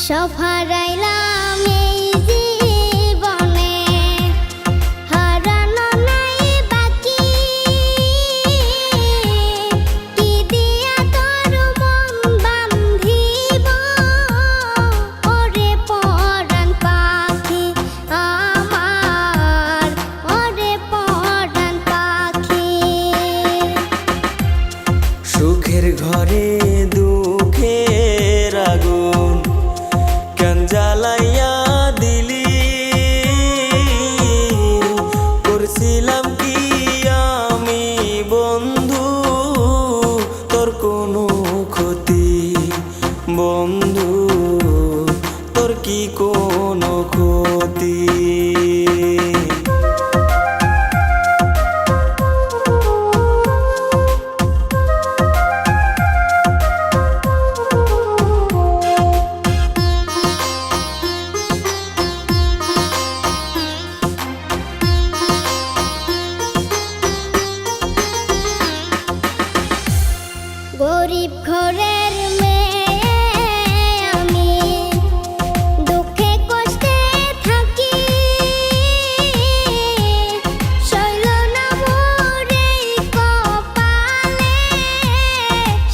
সব হারাইলাম এই জীবনে, হারানো নাই বাকি। কি দিয়া তোর মন বান্ধিব, ওরে পরাণ পাখি আমার, ওরে পরাণ পাখি। সুখের ঘরে দুঃখের আগুন কেন জ্বালাইয়া দিলি, করছিলাম কি আমি বন্ধু তোর কোনো ক্ষতি, বন্ধু তোর কি কোনো ক্ষতি। গরিব ঘরের মেয়ে আমি, দুঃখে কষ্টে থাকি। সইল না মোর এই কপালে,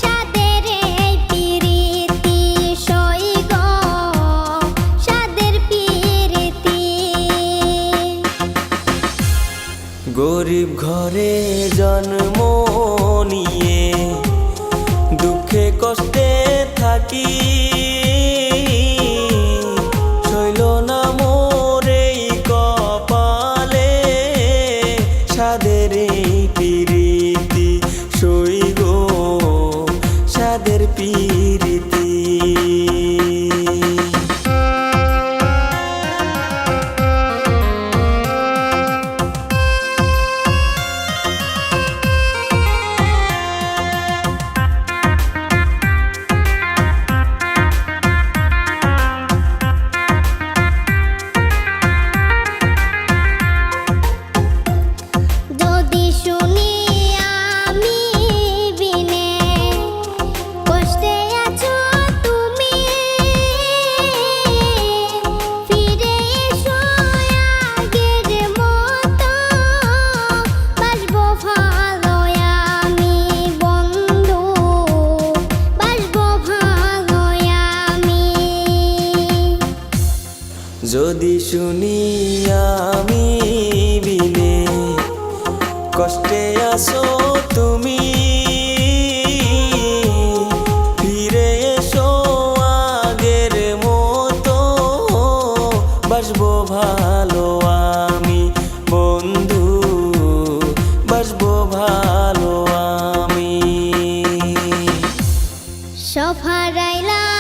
সাদের এই পিরিতি সই গো, সাদের পিরিতি। গরিব ঘরে জন্ম নিয়ে দুঃখে কষ্টে থাকি, সইল না মোর এই কপালে, সাদের এই পিরিতি সই গো, সাদের পিরিতি। যদি শুনি আমি বিনে কষ্টে আছো তুমি, ফিরে এসো আগের মতো, বাসবো ভালো আমি বন্ধু, বাসবো ভালো আমি। যদি শুনি আমি বিনে কষ্টে আছো তুমি, ফিরে এসো আগের মতো, বাসবো ভালো আমি বন্ধু, বাসবো ভালো আমি। সব হারাইলাম